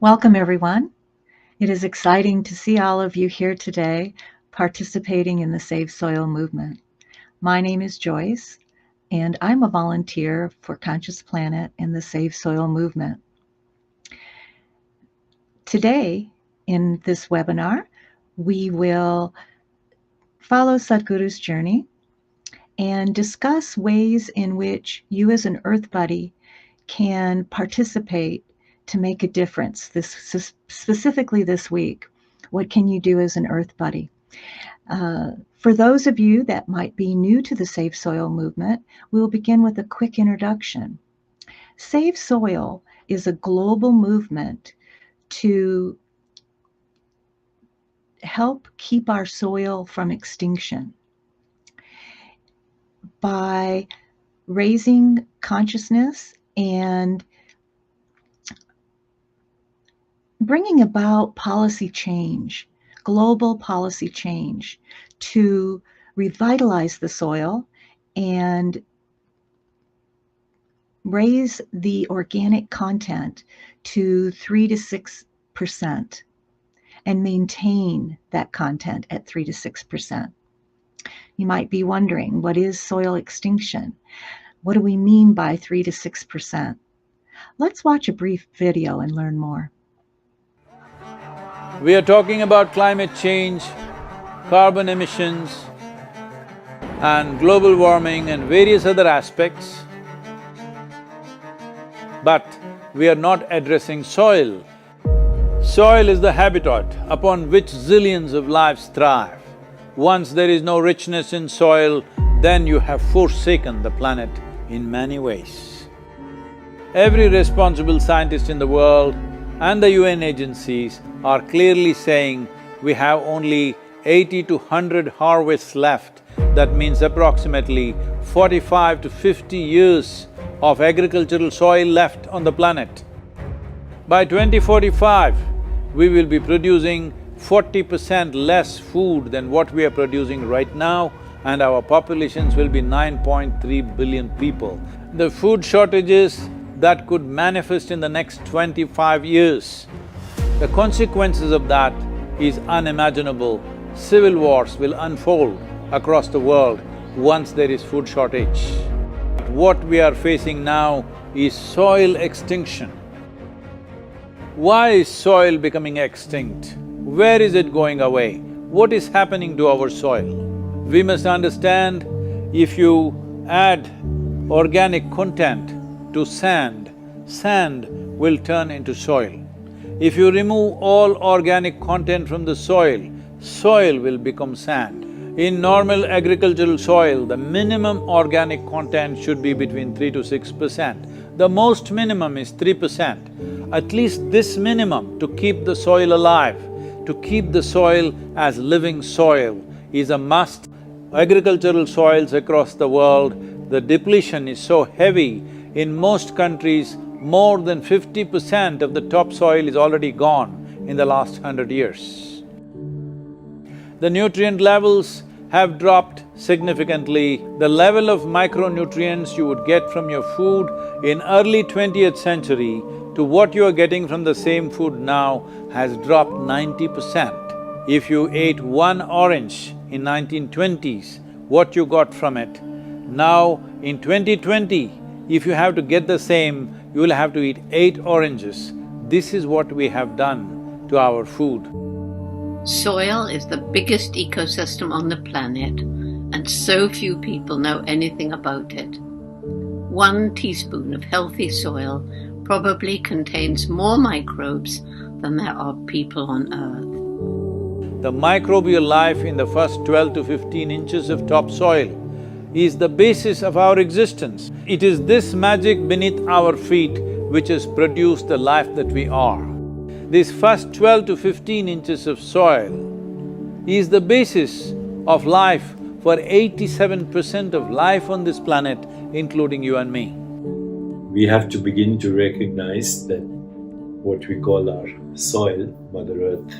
Welcome, everyone. It is exciting to see all of you here today participating in the Save Soil movement. My name is Joyce, and I'm a volunteer for Conscious Planet and the Save Soil movement. Today, in this webinar, we will follow Sadhguru's journey and discuss ways in which you as an Earth Buddy can participate to make a difference, specifically this week. What can you do as an Earth Buddy? For those of you that might be new to the Save Soil movement, we'll begin with a quick introduction. Save Soil is a global movement to help keep our soil from extinction by raising consciousness and bringing about policy change, global policy change, to revitalize the soil and raise the organic content to 3 to 6% and maintain that content at 3 to 6%. You might be wondering, what is soil extinction? What do we mean by 3 to 6%? Let's watch a brief video and learn more. We are talking about climate change, carbon emissions, and global warming and various other aspects. But we are not addressing soil. Soil is the habitat upon which zillions of lives thrive. Once there is no richness in soil, then you have forsaken the planet in many ways. Every responsible scientist in the world and the UN agencies are clearly saying we have only 80 to 100 harvests left. That means approximately 45 to 50 years of agricultural soil left on the planet. By 2045, we will be producing 40% less food than what we are producing right now, and our populations will be 9.3 billion people. The food shortages that could manifest in the next 25 years, the consequences of that is unimaginable. Civil wars will unfold across the world once there is food shortage. What we are facing now is soil extinction. Why is soil becoming extinct? Where is it going away? What is happening to our soil? We must understand, if you add organic content to sand, sand will turn into soil. If you remove all organic content from the soil, soil will become sand. In normal agricultural soil, the minimum organic content should be between 3 to 6%. The most minimum is 3%. At least this minimum to keep the soil alive, to keep the soil as living soil is a must. Agricultural soils across the world, the depletion is so heavy, in most countries, more than 50% of the topsoil is already gone in the last 100 years. The nutrient levels have dropped significantly. The level of micronutrients you would get from your food in early 20th century to what you are getting from the same food now has dropped 90%. If you ate one orange in 1920s, what you got from it, now in 2020, if you have to get the same, you will have to eat 8 oranges. This is what we have done to our food. Soil is the biggest ecosystem on the planet, and so few people know anything about it. 1 teaspoon of healthy soil probably contains more microbes than there are people on Earth. The microbial life in the first 12 to 15 inches of topsoil is the basis of our existence. It is this magic beneath our feet which has produced the life that we are. This first 12 to 15 inches of soil is the basis of life for 87% of life on this planet, including you and me. We have to begin to recognize that what we call our soil, Mother Earth,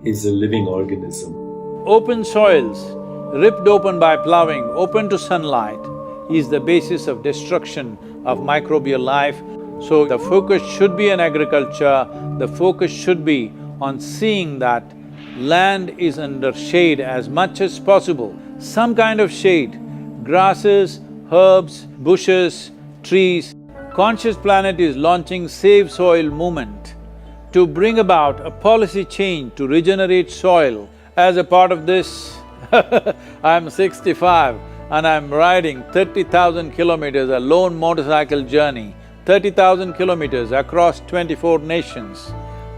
is a living organism. Open soils, ripped open by plowing, open to sunlight, is the basis of destruction of microbial life. So the focus should be on agriculture, the focus should be on seeing that land is under shade as much as possible, some kind of shade, grasses, herbs, bushes, trees. Conscious Planet is launching Save Soil movement to bring about a policy change to regenerate soil. As a part of this, I'm 65 and I'm riding 30,000 kilometers, a lone motorcycle journey, 30,000 kilometers across 24 nations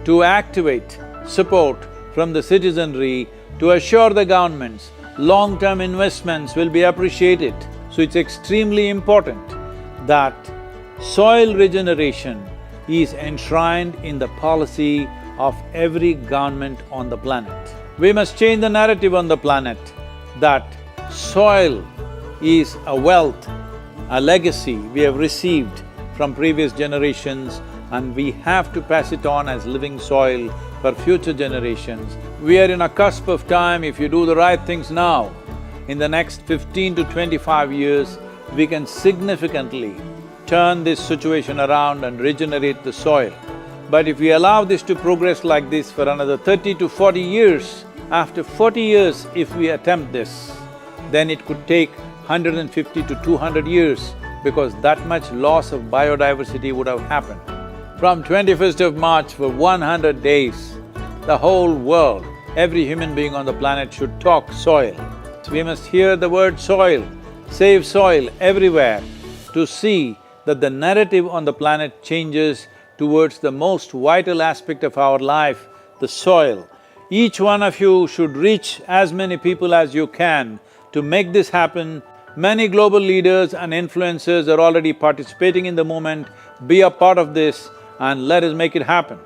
to activate support from the citizenry to assure the governments long-term investments will be appreciated. So it's extremely important that soil regeneration is enshrined in the policy of every government on the planet. We must change the narrative on the planet that soil is a wealth, a legacy we have received from previous generations, and we have to pass it on as living soil for future generations. We are in a cusp of time. If you do the right things now, in the next 15 to 25 years, we can significantly turn this situation around and regenerate the soil. But if we allow this to progress like this for another 30 to 40 years, after 40 years if we attempt this, then it could take 150 to 200 years because that much loss of biodiversity would have happened. From 21st of March for 100 days, the whole world, every human being on the planet should talk soil. We must hear the word soil, save soil everywhere to see that the narrative on the planet changes towards the most vital aspect of our life, the soil. Each one of you should reach as many people as you can to make this happen. Many global leaders and influencers are already participating in the movement. Be a part of this and let us make it happen.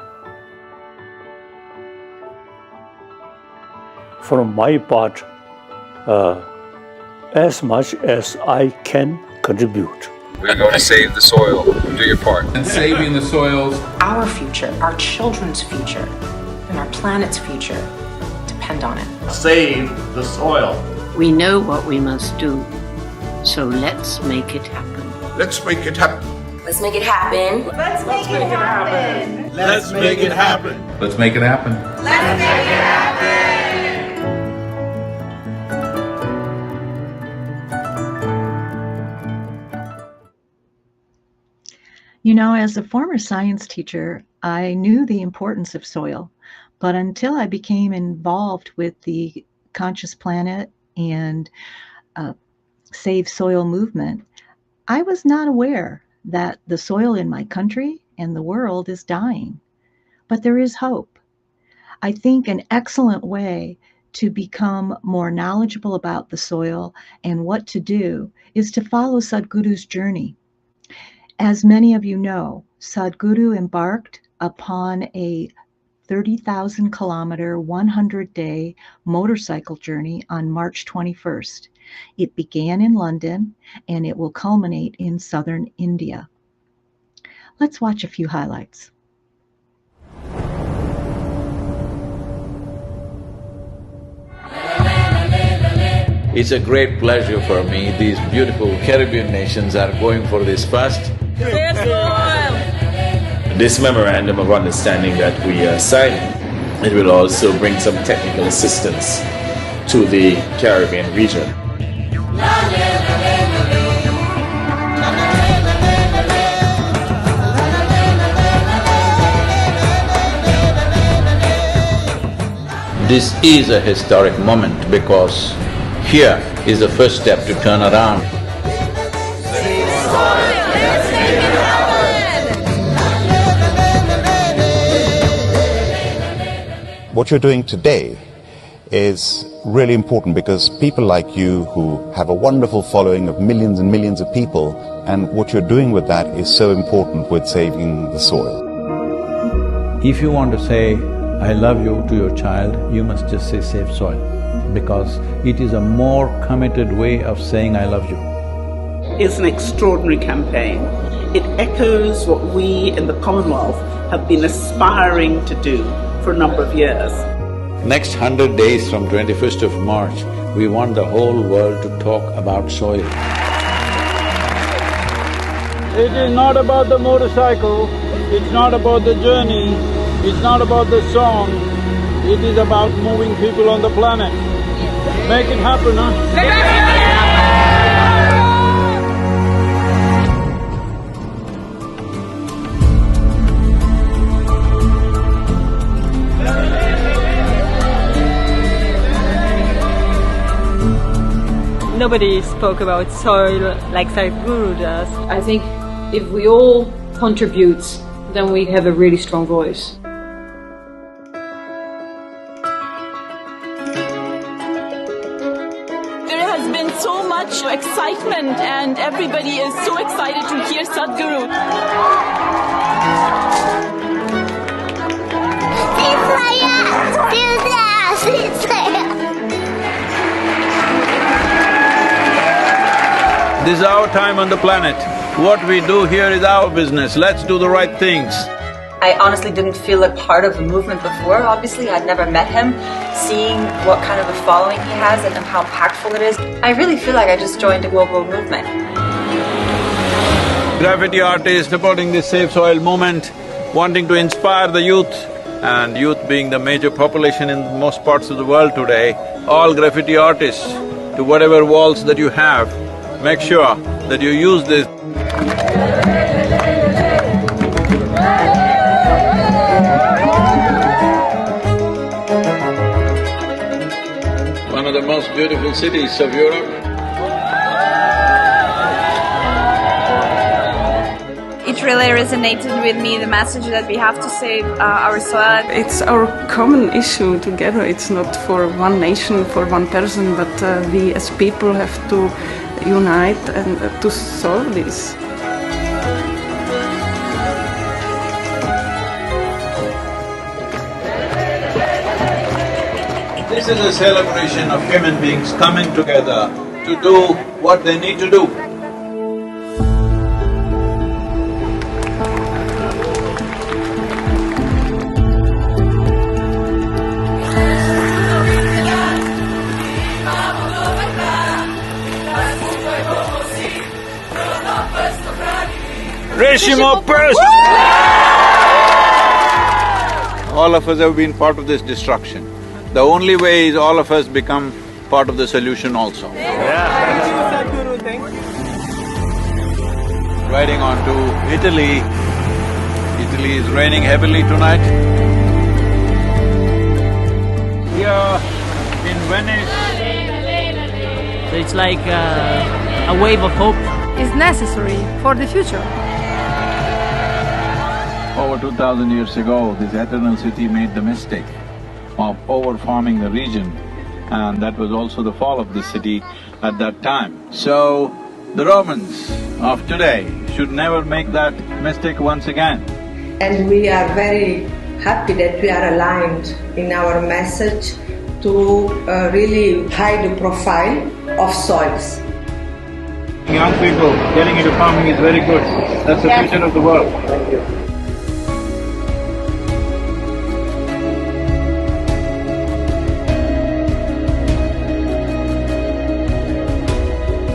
For my part, as much as I can contribute. We're going to save the soil. Do your part. And saving the soils. Our future, our children's future, and our planet's future depend on it. Save the soil. We know what we must do, so let's make it happen. Let's make it happen. Let's make it happen. Let's make it happen. Let's make it happen. Let's make it happen. Let's make it happen. You know, as a former science teacher, I knew the importance of soil, but until I became involved with the Conscious Planet and Save Soil movement, I was not aware that the soil in my country and the world is dying. But there is hope. I think an excellent way to become more knowledgeable about the soil and what to do is to follow Sadhguru's journey. As many of you know, Sadhguru embarked upon a 30,000 kilometer, 100-day motorcycle journey on March 21st. It began in London and it will culminate in southern India. Let's watch a few highlights. It's a great pleasure for me. These beautiful Caribbean nations are going for this first. This memorandum of understanding that we are signing, it will also bring some technical assistance to the Caribbean region. This is a historic moment because here is the first step to turn around. What you're doing today is really important because people like you who have a wonderful following of millions and millions of people, and what you're doing with that is so important with saving the soil. If you want to say, I love you to your child, you must just say save soil, because it is a more committed way of saying I love you. It's an extraordinary campaign. It echoes what we in the Commonwealth have been aspiring to do for a number of years. Next 100 days from 21st of March, we want the whole world to talk about soil. It is not about the motorcycle, it's not about the journey, it's not about the song, it is about moving people on the planet. Make it happen, huh? Nobody spoke about soil like Sadhguru does. I think if we all contribute, then we have a really strong voice. There has been so much excitement and everybody is so excited to hear Sadhguru. This is our time on the planet. What we do here is our business. Let's do the right things. I honestly didn't feel a part of the movement before, obviously. I'd never met him. Seeing what kind of a following he has and how impactful it is, I really feel like I just joined a global movement. Graffiti artists supporting this Save Soil movement, wanting to inspire the youth, and youth being the major population in most parts of the world today, all graffiti artists, to whatever walls that you have, make sure that you use this. One of the most beautiful cities of Europe. It really resonated with me, the message that we have to save our soil. It's our common issue together. It's not for one nation, for one person, but we as people have to unite and to solve this. This is a celebration of human beings coming together to do what they need to do. All of us have been part of this destruction. The only way is all of us become part of the solution also. Thank you, Sadhguru, thank you. Riding on to Italy. Italy is raining heavily tonight. We are in Venice. So it's like a wave of hope. It's necessary for the future. Over 2000 years ago, this eternal city made the mistake of over-farming the region, and that was also the fall of the city at that time. So, the Romans of today should never make that mistake once again. And we are very happy that we are aligned in our message to really high the profile of soils. Young people getting into farming is very good. That's the future of the world. Thank you.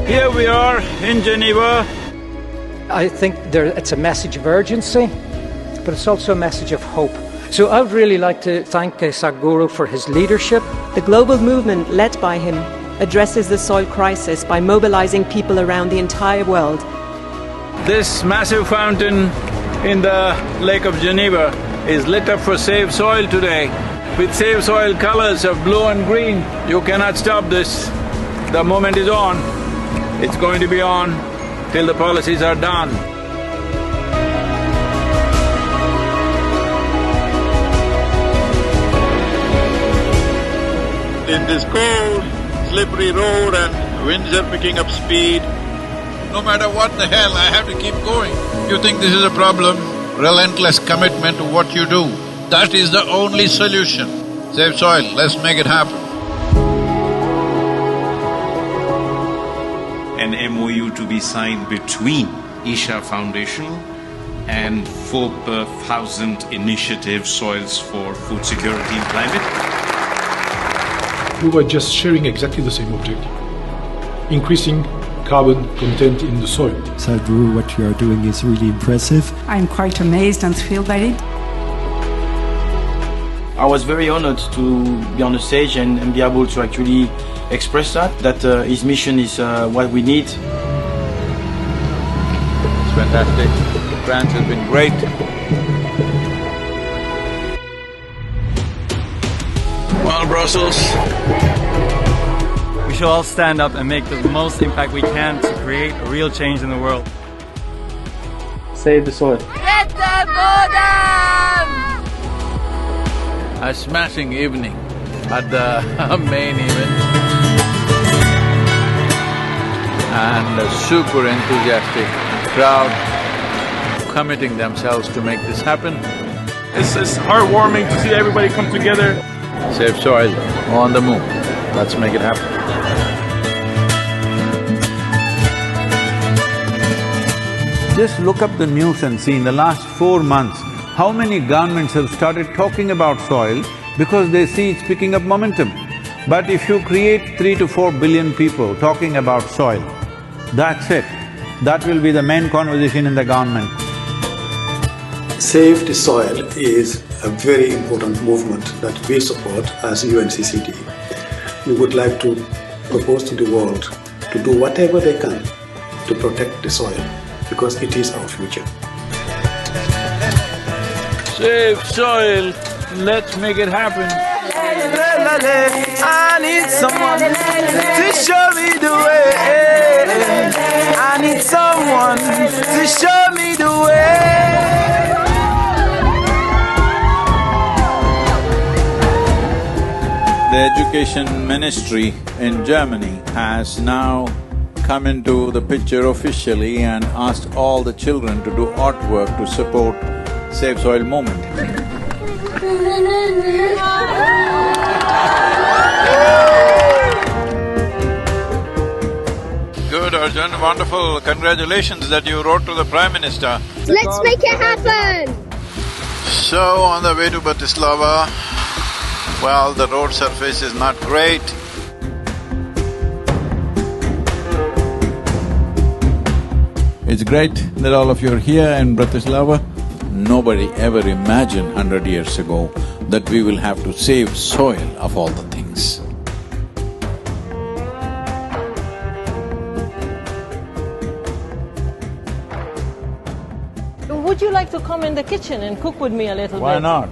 Here we are in Geneva. I think it's a message of urgency, but it's also a message of hope. So I would really like to thank Sadhguru for his leadership. The global movement led by him addresses the soil crisis by mobilizing people around the entire world. This massive fountain in the Lake of Geneva is lit up for Save Soil today with Save Soil colors of blue and green. You cannot stop this. The moment is on. It's going to be on till the policies are done. In this cold, slippery road and winds are picking up speed, no matter what the hell, I have to keep going. You think this is a problem? Relentless commitment to what you do. That is the only solution. Save soil, let's make it happen. An MOU to be signed between Isha Foundation and 4,000 Initiative Soils for Food Security and Climate. We were just sharing exactly the same objective, increasing carbon content in the soil. Sadhguru, what you are doing is really impressive. I'm quite amazed and thrilled by it. I was very honored to be on the stage and be able to actually express that his mission is what we need. It's fantastic. France has been great. Well, Brussels. We should all stand up and make the most impact we can to create a real change in the world. Save the soil. Get the bottom! A smashing evening at the main event, and a super enthusiastic crowd committing themselves to make this happen. It's heartwarming to see everybody come together. Save soil on the move. Let's make it happen. Just look up the news and see in the last 4 months, how many governments have started talking about soil because they see it's picking up momentum. But if you create 3 to 4 billion people talking about soil, that's it. That will be the main conversation in the government. Save the Soil is a very important movement that we support as UNCCD. We would like to propose to the world to do whatever they can to protect the soil because it is our future. Save soil, let's make it happen. I need someone to show me the way. I need someone to show me the way. The education ministry in Germany has now come into the picture officially and asked all the children to do artwork to support Save Soil movement. Good, Arjun, wonderful. Congratulations that you wrote to the Prime Minister. Let's make it happen! So, on the way to Bratislava, well, the road surface is not great. It's great that all of you are here in Bratislava. Nobody ever imagined 100 years ago that we will have to save soil of all the things. Would you like to come in the kitchen and cook with me a little bit? Why not?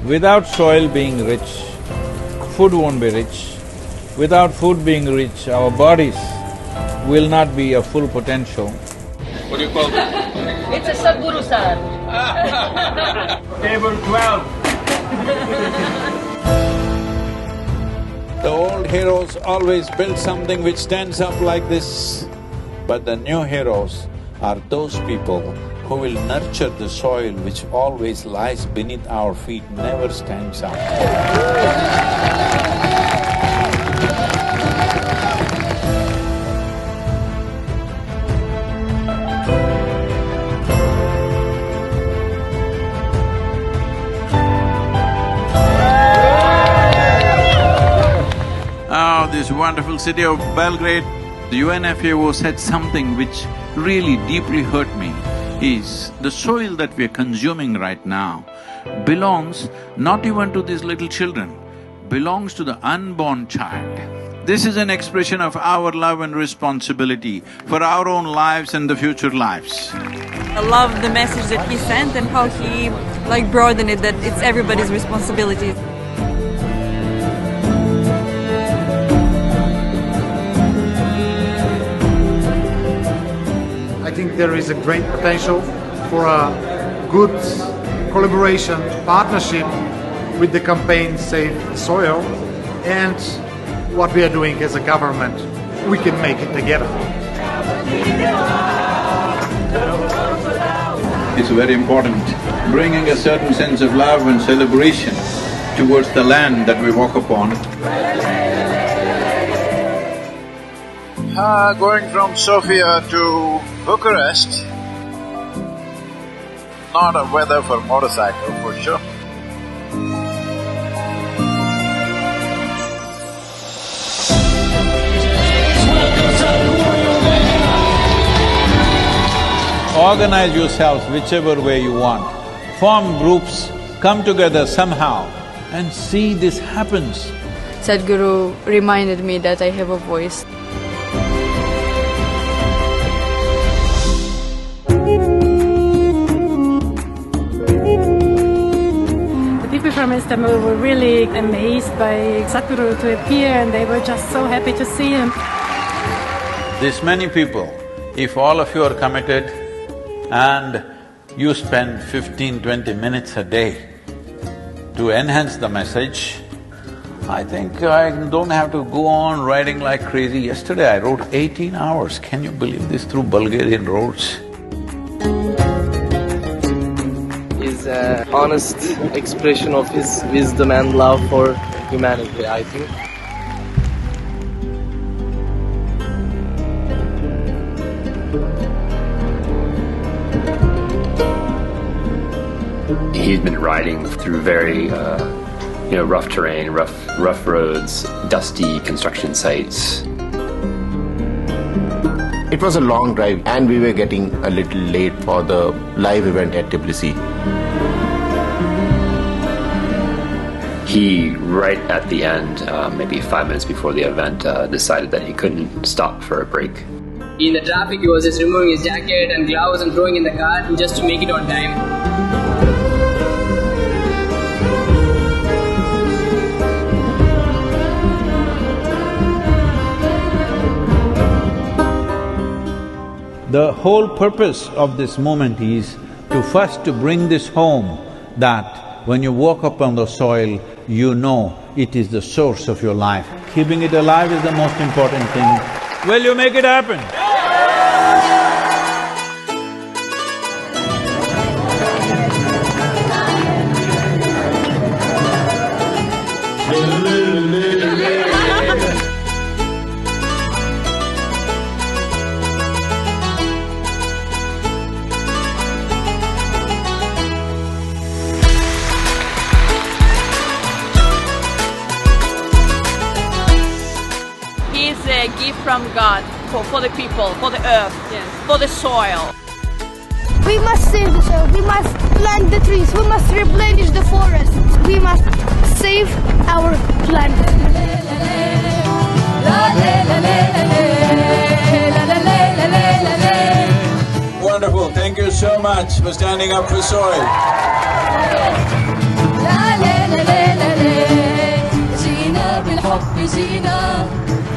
Without soil being rich, food won't be rich. Without food being rich, our bodies will not be of full potential. What do you call it? It's a Sadhguru salad. Table 12. The old heroes always built something which stands up like this, but the new heroes are those people who will nurture the soil which always lies beneath our feet, never stands up. Oh, this wonderful city of Belgrade, the UNFAO said something which really deeply hurt me, is the soil that we are consuming right now belongs not even to these little children, belongs to the unborn child. This is an expression of our love and responsibility for our own lives and the future lives. I love the message that he sent and how he broadened it, that it's everybody's responsibility. I think there is a great potential for a good collaboration, partnership with the campaign Save the Soil, and what we are doing as a government. We can make it together. It's very important, bringing a certain sense of love and celebration towards the land that we walk upon. Going from Sofia to Bucharest, not a weather for motorcycle for sure. Sadhguru. organize yourselves whichever way you want, form groups, come together somehow and see this happens. Sadhguru reminded me that I have a voice. The people from Istanbul were really amazed by Sadhguru to appear, and they were just so happy to see him. This many people, if all of you are committed and you spend 15–20 minutes a day to enhance the message, I think I don't have to go on riding like crazy. Yesterday I rode 18 hours, can you believe this, through Bulgarian roads? Is an honest expression of his wisdom and love for humanity, I think. He's been riding through very, rough terrain, rough roads, dusty construction sites. It was a long drive and we were getting a little late for the live event at Tbilisi. He, right at the end, maybe 5 minutes before the event, decided that he couldn't stop for a break. In the traffic, he was just removing his jacket and gloves and throwing in the car just to make it on time. The whole purpose of this moment is to bring this home, that when you walk up on the soil, you know it is the source of your life. Keeping it alive is the most important thing. Will you make it happen? A gift from God for the people, for the earth, for the soil. We must save the soil, we must plant the trees, we must replenish the forests, we must save our planet. Wonderful, thank you so much for standing up for soil.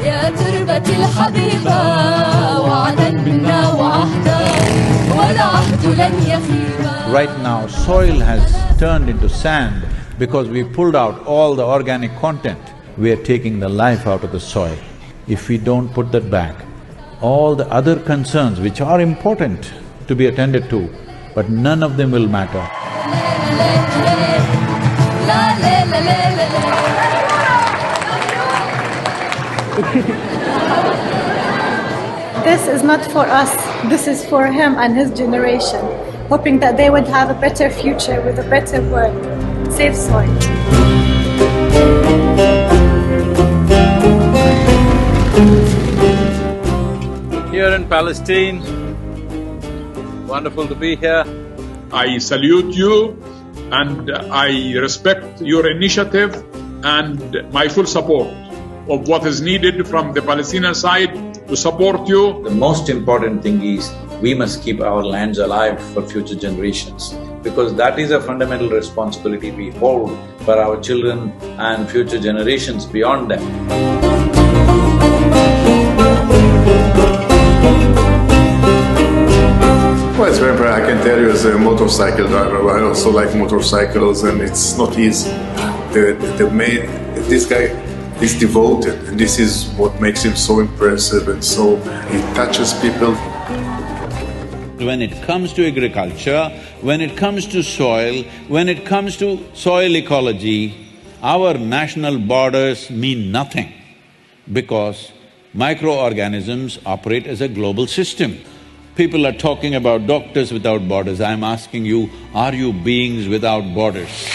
يا تربة الحبيبة وعدا منا وعهدا والعهد لن يخيبا. Right now, soil has turned into sand because we pulled out all the organic content. We are taking the life out of the soil. If we don't put that back, all the other concerns which are important to be attended to, but none of them will matter. This is not for us, this is for him and his generation, hoping that they would have a better future with a better world. Save soil. Here in Palestine, wonderful to be here. I salute you and I respect your initiative and my full support of what is needed from the Palestinian side to support you. The most important thing is we must keep our lands alive for future generations, because that is a fundamental responsibility we hold for our children and future generations beyond them. Well, it's very important. I can tell you as a motorcycle driver, I also like motorcycles and it's not easy. This guy is devoted, and this is what makes him so impressive, and so he touches people. When it comes to agriculture, when it comes to soil, when it comes to soil ecology, our national borders mean nothing, because microorganisms operate as a global system. People are talking about doctors without borders. I'm asking you, are you beings without borders?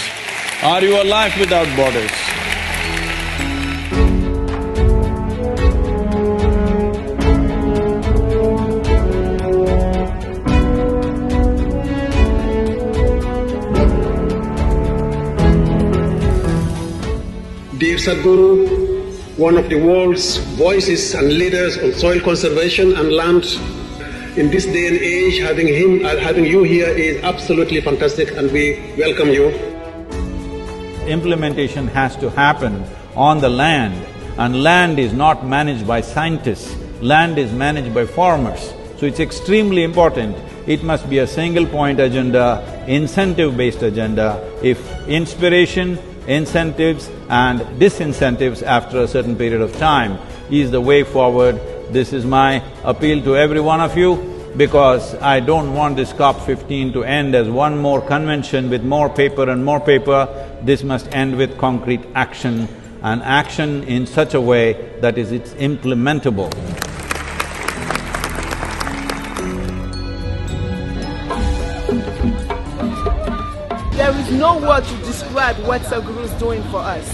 Are you alive without borders? Dear Sadhguru, one of the world's voices and leaders on soil conservation and land, in this day and age, having you here is absolutely fantastic, and we welcome you. Implementation has to happen on the land, and land is not managed by scientists, land is managed by farmers. So it's extremely important. It must be a single point agenda, incentive-based agenda. If inspiration, incentives and disincentives after a certain period of time is the way forward, this is my appeal to every one of you, because I don't want this COP15 to end as one more convention with more paper and more paper. This must end with concrete action, and action in such a way that it's implementable. There is no word to describe what Sadhguru is doing for us.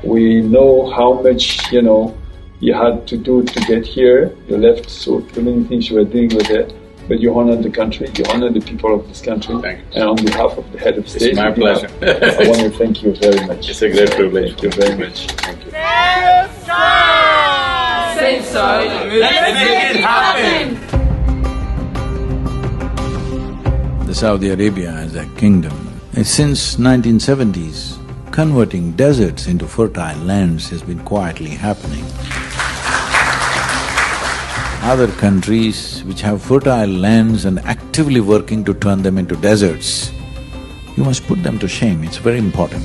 We know how much, you had to do to get here. You left so many things you were doing with it, but you honored the country, you honored the people of this country. And on behalf of the head of state, it's my pleasure. I want to thank you very much. It's a great privilege. Thank you very much. Thank you. Save soil! Let's make it happen! The Saudi Arabia as a kingdom, since 1970s, converting deserts into fertile lands has been quietly happening. Other countries which have fertile lands and actively working to turn them into deserts, you must put them to shame, it's very important.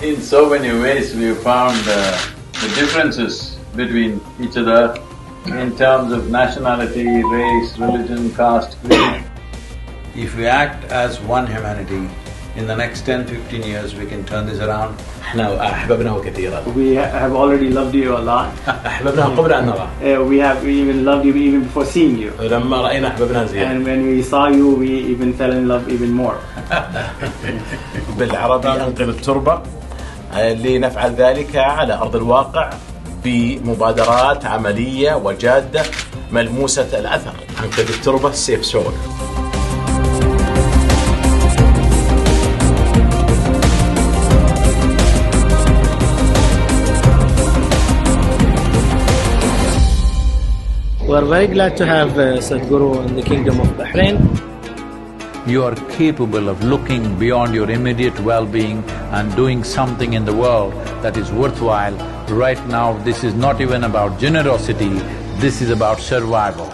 In so many ways we have found the differences between each other in terms of nationality, race, religion, caste, creed. If we act as one humanity, in the next 10-15 years we can turn this around. We have already loved you a lot. We have even loved you even before seeing you. And when we saw you, we even fell in love even more. بالعربي أنقذ التربة لنفعل ذلك على أرض الواقع بمبادرات عملية وجادة ملموسة الأثر. أنقذ التربة save soil. We are very glad to have Sadhguru in the Kingdom of Bahrain. You are capable of looking beyond your immediate well-being and doing something in the world that is worthwhile. Right now, this is not even about generosity, this is about survival.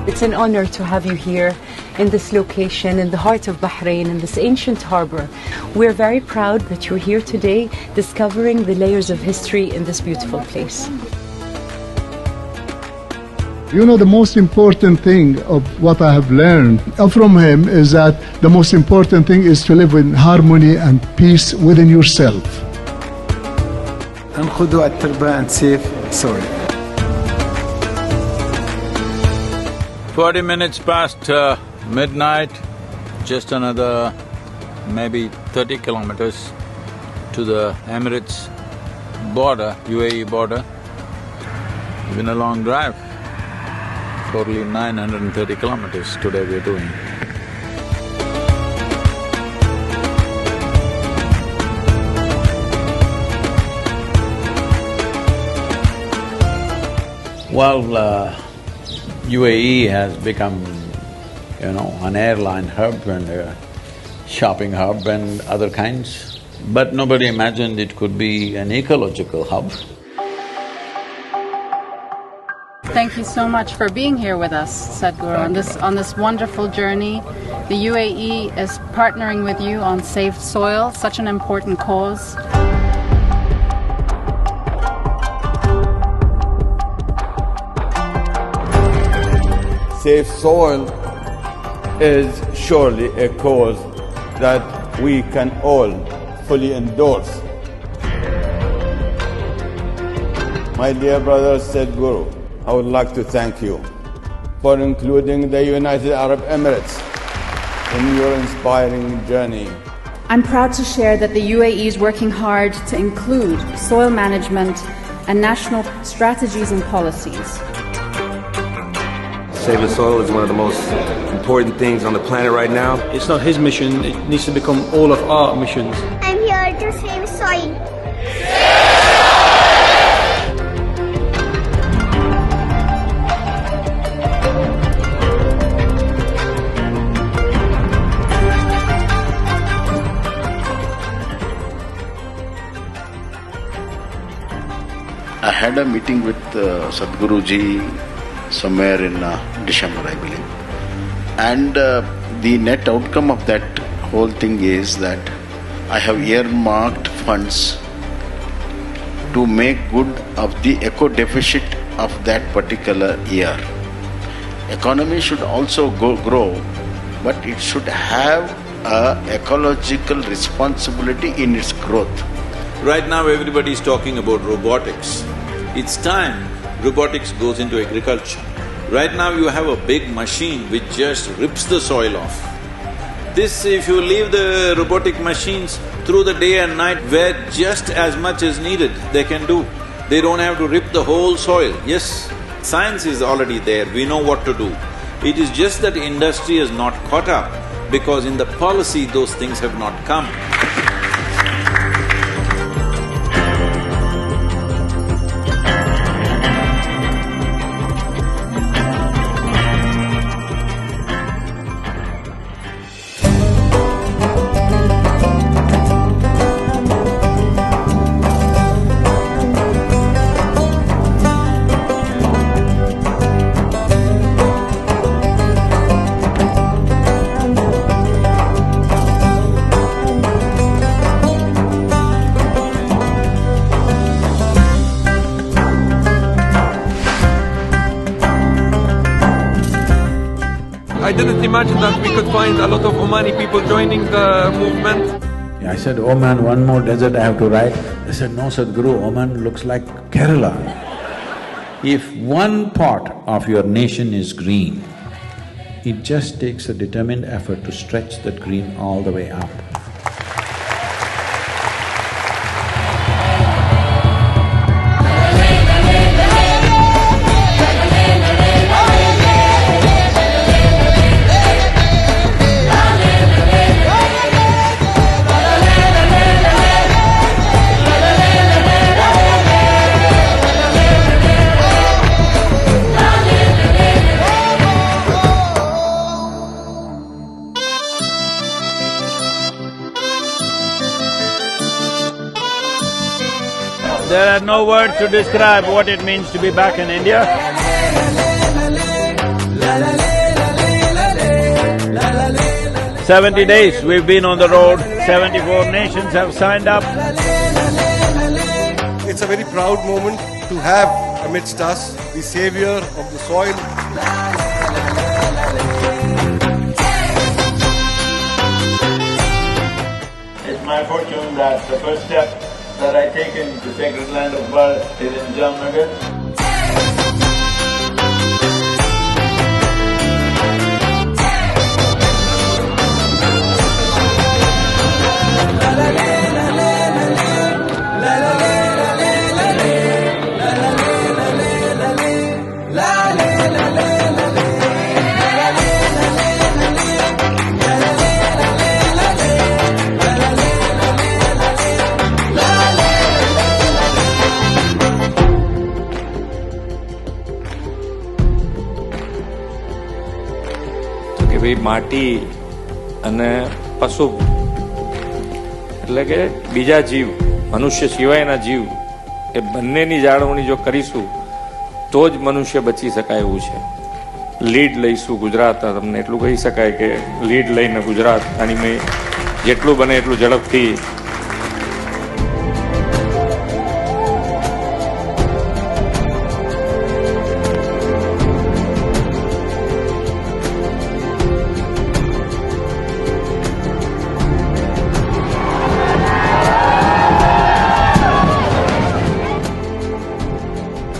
It's an honor to have you here in this location, in the heart of Bahrain, in this ancient harbor. We're very proud that you're here today, discovering the layers of history in this beautiful place. The most important thing of what I have learned from him is that the most important thing is to live in harmony and peace within yourself. انقذوا التربة and save soil. 40 minutes past midnight, just another maybe 30 kilometers to the Emirates border, UAE border. It's been a long drive, totally 930 kilometers today we're doing. Well, UAE has become, an airline hub and a shopping hub and other kinds, but nobody imagined it could be an ecological hub. Thank you so much for being here with us, Sadhguru, on this wonderful journey. The UAE is partnering with you on Save Soil, such an important cause. Save Soil is surely a cause that we can all fully endorse. My dear brother Sadhguru, I would like to thank you for including the United Arab Emirates in your inspiring journey. I'm proud to share that the UAE is working hard to include soil management and national strategies and policies. Save the soil is one of the most important things on the planet right now. It's not his mission, it needs to become all of our missions. I'm here to save soil. I had a meeting with Sadhguru ji somewhere in December, I believe. And the net outcome of that whole thing is that I have earmarked funds to make good of the eco deficit of that particular year. Economy should also grow, but it should have an ecological responsibility in its growth. Right now everybody is talking about robotics. It's time robotics goes into agriculture. Right now you have a big machine which just rips the soil off. This, if you leave the robotic machines through the day and night where just as much is needed, they can do. They don't have to rip the whole soil. Yes, science is already there, we know what to do. It is just that industry has not caught up because in the policy those things have not come. I didn't imagine that we could find a lot of Omani people joining the movement. I said, Oman, one more desert I have to ride. They said, no Sadhguru, Oman looks like Kerala. If one part of your nation is green, it just takes a determined effort to stretch that green all the way up. There are no words to describe what it means to be back in India. 70 days we've been on the road, 74 nations have signed up. It's a very proud moment to have amidst us the savior of the soil. It's my fortune that the first step that I take in the sacred land of birth is in Jamnagar. ભાઈ માટી અને પશુ એટલે કે બીજા જીવ મનુષ્ય સિવાયના જીવ એ બંનેની જાળવણી જો કરીશું તો જ મનુષ્ય બચી શકાય એવું છે. લીડ લઈશું ગુજરાત, તમને એટલું કહી શકાય કે લીડ લઈને ગુજરાત આની મેં જેટલું બને એટલું ઝડપથી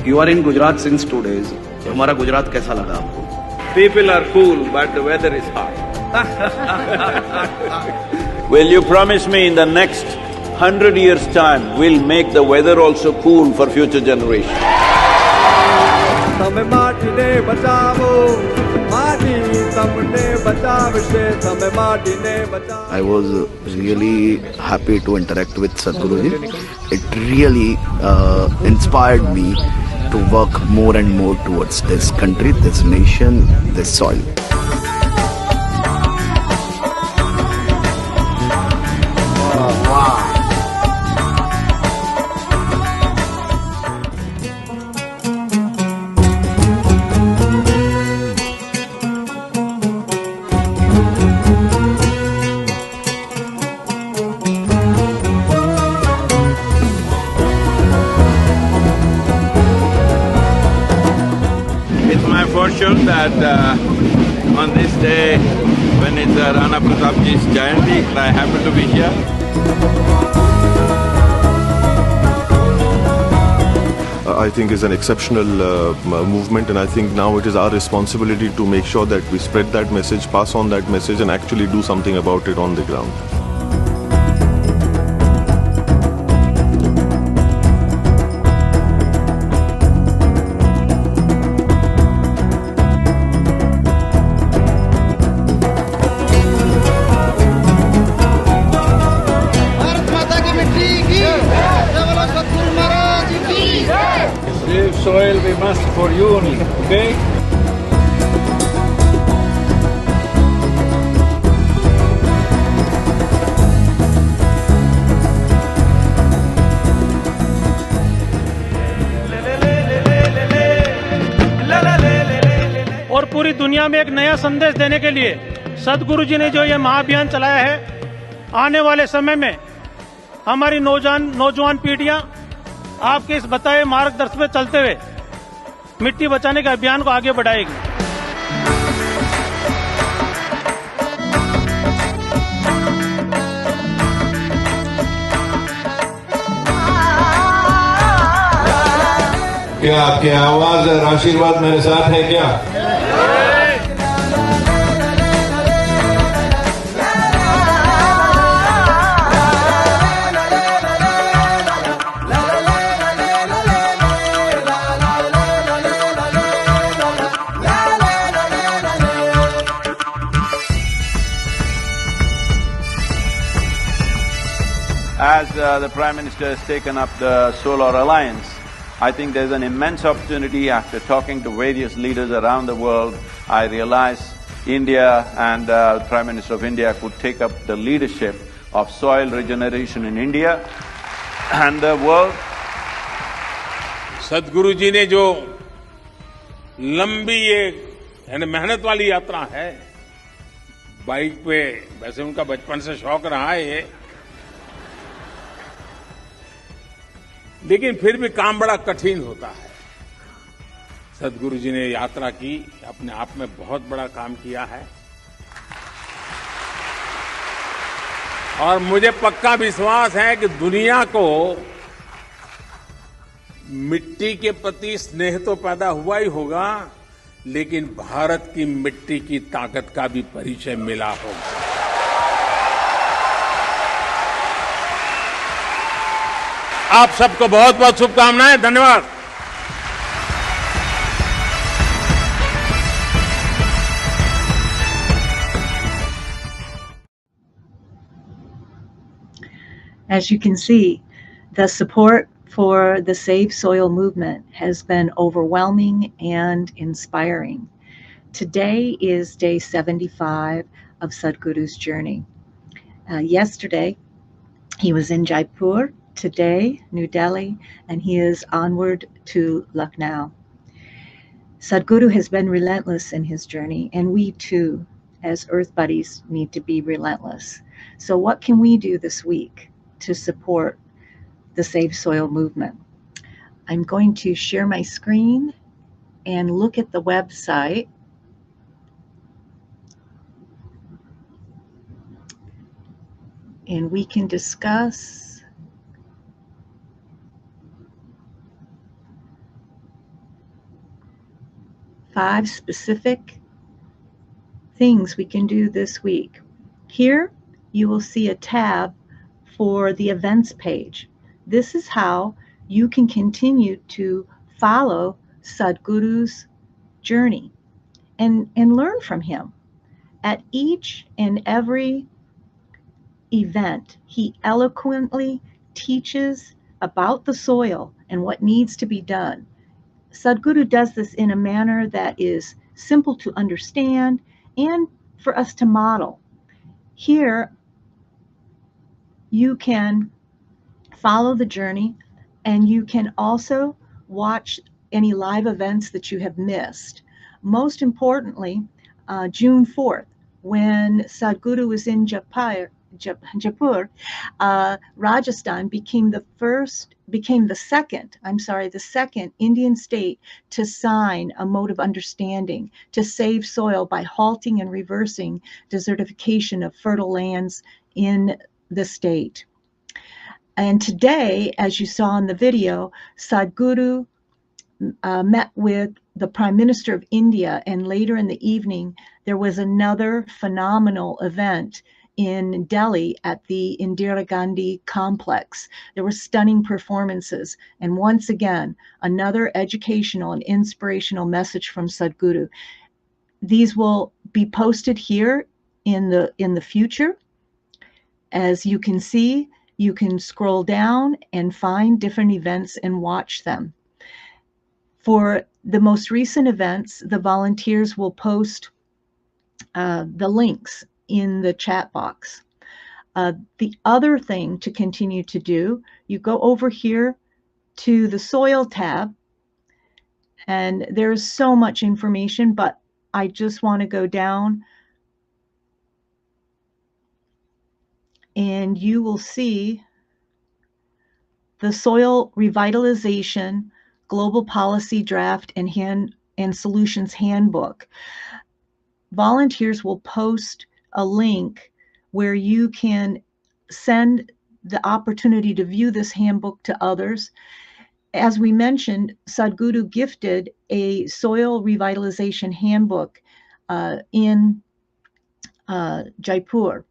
You are in Gujarat since 2 days. हमारा गुजरात कैसा लगा आपको? People are cool, but the weather is hot. Will you promise me in the next 100 years' time, we'll make the weather also cool for future generations. I was really happy to interact with Sadhguruji. It really inspired me to work more and more towards this country, this nation, this soil. It's my fortune that on this day, when it's Rana Pratapji's Jayanti, I happen to be here. I think is an exceptional movement, and I think now it is our responsibility to make sure that we spread that message, pass on that message, and actually do something about it on the ground. Save soil we must for you only, okay? और पूरी दुनिया में एक नया संदेश देने के लिए सदगुरु जी ने जो ये महाअभियान चलाया है, आने वाले समय में हमारी नौजवान पीढ़ियां आपके इस बताए मार्गदर्शन में चलते हुए मिट्टी बचाने के अभियान को आगे बढ़ाएगी। क्या आपकी आवाज और आशीर्वाद मेरे साथ है क्या? As the Prime Minister has taken up the Solar Alliance, I think there's an immense opportunity. After talking to various leaders around the world, I realize India and the Prime Minister of India could take up the leadership of soil regeneration in India and the world. सदगुरु जी ने जो लंबी ये मेहनत वाली यात्रा है, bike पे, वैसे उनका बचपन से शौक रहा है ये, लेकिन फिर भी काम बड़ा कठिन होता है। सदगुरु जी ने यात्रा की, अपने आप में बहुत बड़ा काम किया है और मुझे पक्का विश्वास है कि दुनिया को मिट्टी के प्रति स्नेह तो पैदा हुआ ही होगा, लेकिन भारत की मिट्टी की ताकत का भी परिचय मिला होगा। आप सबको बहुत बहुत शुभकामनाएं। धन्यवाद। As you can see, the support for the Save Soil movement has been overwhelming and inspiring. Today is day 75 of Sadhguru's journey. Yesterday, he was in Jaipur. Today, New Delhi, and he is onward to Lucknow. Sadhguru has been relentless in his journey, and we too, as Earth Buddies, need to be relentless. So what can we do this week to support the Save Soil movement? I'm going to share my screen and look at the website. And we can discuss five specific things we can do this week. Here you will see a tab for the events page. This is how you can continue to follow Sadhguru's journey and learn from him. At each and every event, he eloquently teaches about the soil and what needs to be done. Sadhguru does this in a manner that is simple to understand and for us to model. Here, you can follow the journey, and you can also watch any live events that you have missed. Most importantly, June 4th, when Sadhguru was in Jaipur, Rajasthan became the second Indian state to sign a mode of understanding to save soil by halting and reversing desertification of fertile lands in the state. And today, as you saw in the video, Sadhguru met with the Prime Minister of India, and later in the evening, there was another phenomenal event in Delhi at the Indira Gandhi complex. There were stunning performances, and once again, another educational and inspirational message from Sadhguru. These will be posted here in the future. As you can see, you can scroll down and find different events and watch them. For the most recent events, the volunteers will post the links in the chat box. The other thing to continue to do, you go over here to the soil tab, and there's so much information, but I just want to go down, and you will see the Soil Revitalization Global Policy Draft and Solutions Handbook. Volunteers will post a link where you can send the opportunity to view this handbook to others. As we mentioned, Sadhguru gifted a soil revitalization handbook in Jaipur.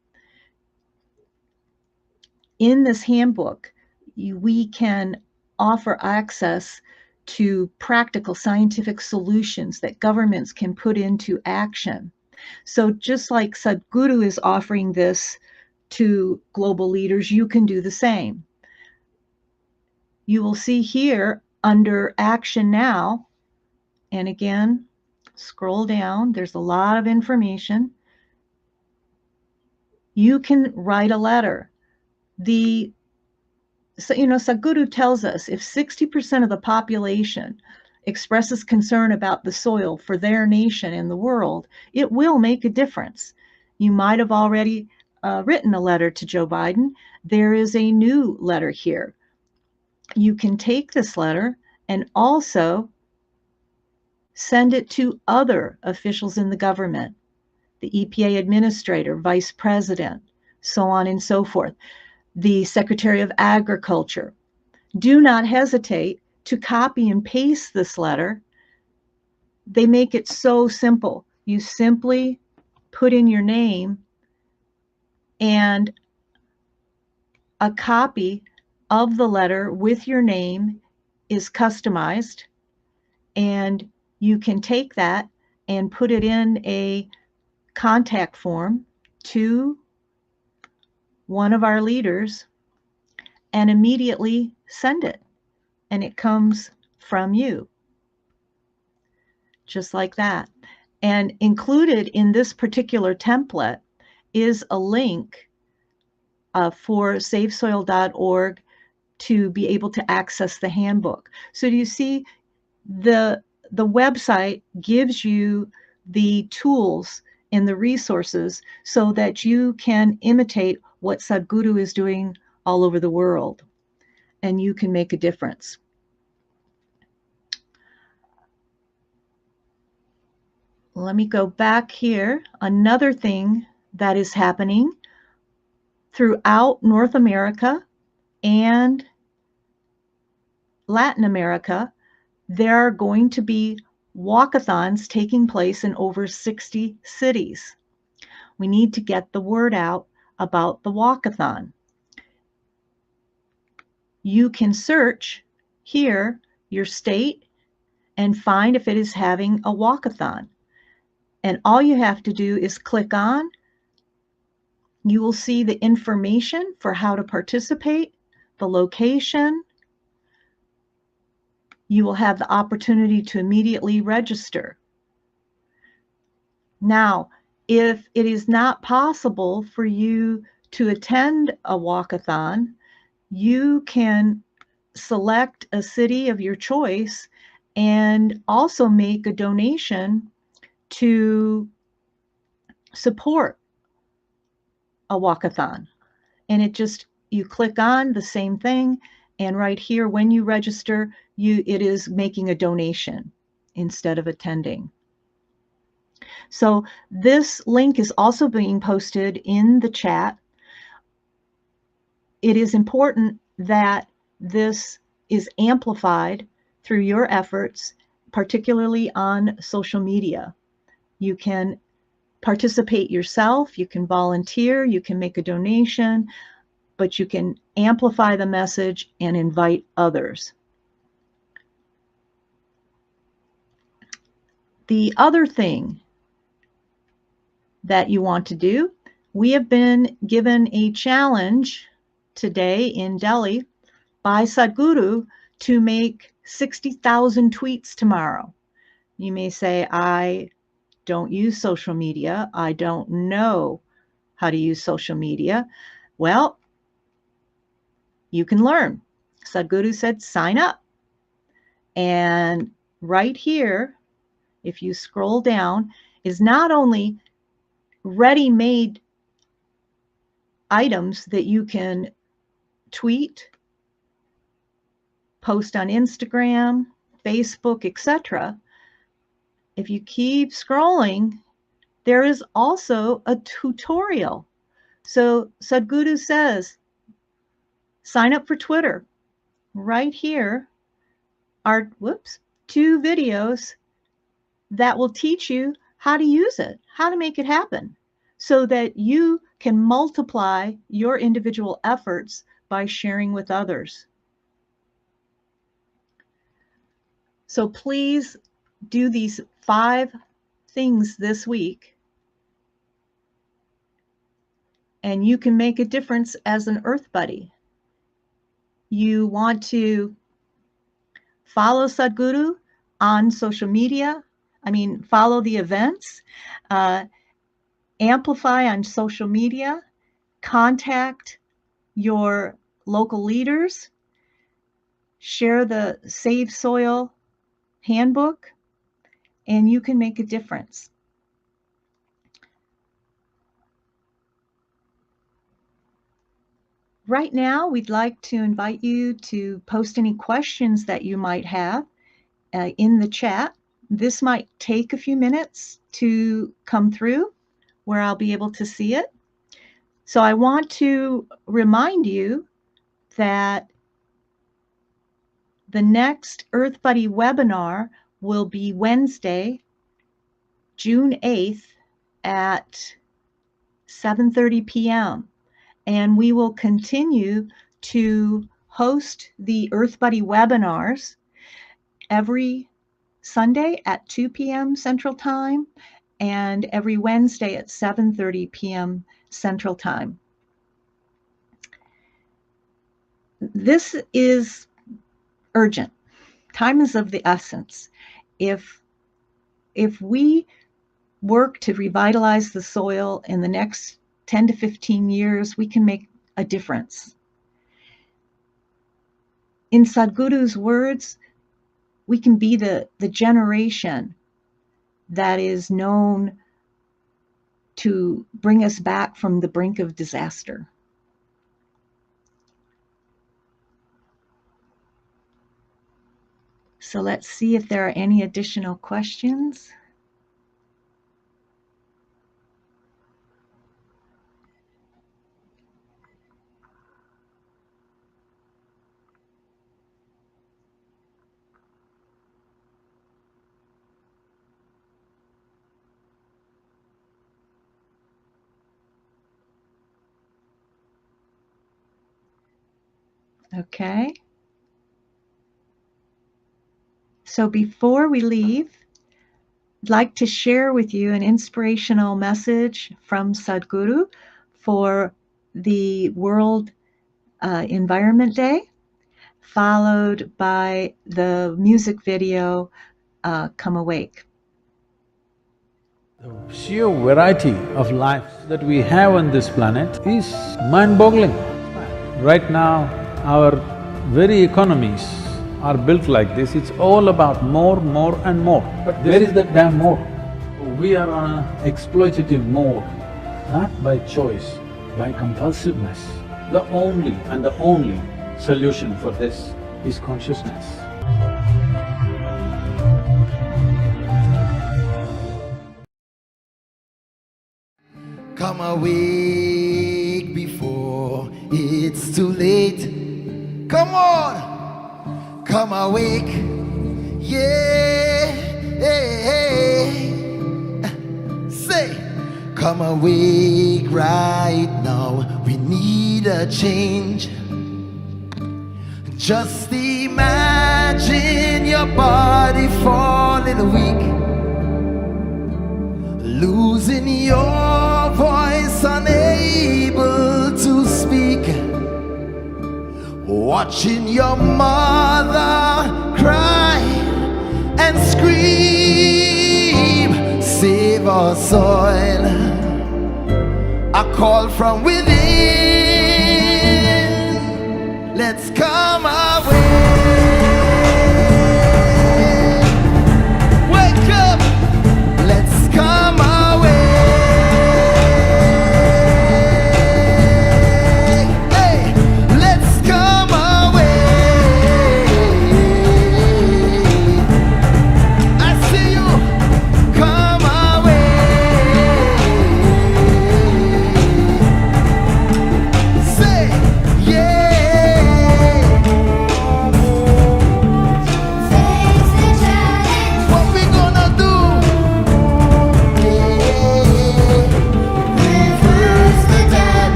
In this handbook, we can offer access to practical scientific solutions that governments can put into action. So just like Sadhguru is offering this to global leaders, you can do the same. You will see here under Action Now, and again, scroll down, there's a lot of information. You can write a letter. Sadhguru tells us if 60% of the population expresses concern about the soil for their nation and the world, it will make a difference. You might have already written a letter to Joe Biden. There is a new letter here. You can take this letter and also send it to other officials in the government, the EPA administrator, vice president, so on and so forth, the Secretary of Agriculture. Do not hesitate to copy and paste this letter. They make it so simple. You simply put in your name, and a copy of the letter with your name is customized, and you can take that and put it in a contact form to one of our leaders and immediately send it, and it comes from you, just like that. And included in this particular template is a link for savesoil.org to be able to access the handbook. So do you see, the website gives you the tools and the resources so that you can imitate what Sadhguru is doing all over the world, and you can make a difference. Let me go back here. Another thing that is happening throughout North America and Latin America, there are going to be walkathons taking place in over 60 cities. We need to get the word out about the walkathon. you can search here your state and find if it is having a walkathon. And all you have to do is click on. You will see the information for how to participate, the location. You will have the opportunity to immediately register. Now, if it is not possible for you to attend a walkathon, you can select a city of your choice and also make a donation to support a walkathon. And you click on the same thing, and right here when you register, it is making a donation instead of attending. So this link is also being posted in the chat. It is important that this is amplified through your efforts, particularly on social media. You can participate yourself, you can volunteer, you can make a donation, but you can amplify the message and invite others. The other thing that you want to do, we have been given a challenge today in Delhi by Sadhguru to make 60,000 tweets tomorrow. You may say, I don't use social media. I don't know how to use social media. Well, you can learn. Sadhguru said, sign up. And right here, if you scroll down, is not only ready-made items that you can tweet, post on Instagram, Facebook, etc. If you keep scrolling, there is also a tutorial. So Sadhguru says, sign up for Twitter. Right here are, two videos that will teach you how to use it, how to make it happen, so that you can multiply your individual efforts by sharing with others. So please do these 5 things this week, and you can make a difference as an Earth Buddy. You want to follow Sadhguru on social media. Follow the events, amplify on social media, contact your local leaders, share the Save Soil handbook, and you can make a difference. Right now, we'd like to invite you to post any questions that you might have in the chat. This might take a few minutes to come through where I'll be able to see it. So I want to remind you that the next Earth Buddy webinar will be Wednesday, June 8th at 7:30 p.m. And we will continue to host the Earth Buddy webinars every Sunday at 2 p.m. Central Time and every Wednesday at 7:30 p.m. Central Time. This is urgent. Time is of the essence. If we work to revitalize the soil in the next 10 to 15 years, we can make a difference. In Sadhguru's words, we can be the generation that is known to bring us back from the brink of disaster. So let's see if there are any additional questions. Okay. So before we leave, I'd like to share with you an inspirational message from Sadhguru for the World Environment Day, followed by the music video, Come Awake. The sheer variety of life that we have on this planet is mind-boggling. Right now, our very economies are built like this. It's all about more, more and more. But where is that damn more? We are on an exploitative mode, not by choice, by compulsiveness. The only solution for this is consciousness. Come awake before it's too late. Come on, come awake, yeah, say, come awake right now. We need a change. Just imagine your body falling weak, losing your voice, unable to speak, watching your mother cry and scream, save our soil, a call from within, let's come away. Wake up, let's come away.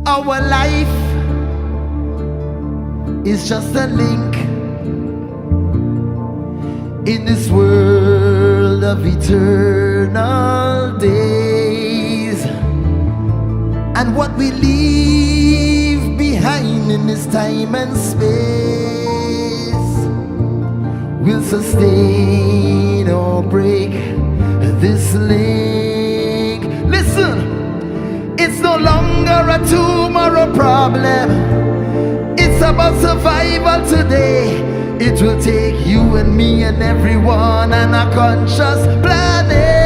Our life is just a link in this world of eternal days, and what we leave behind in this time and space will sustain or break this link. Listen, it's no longer a tomorrow problem. It's about survival today. It will take you and me and everyone on a conscious planet.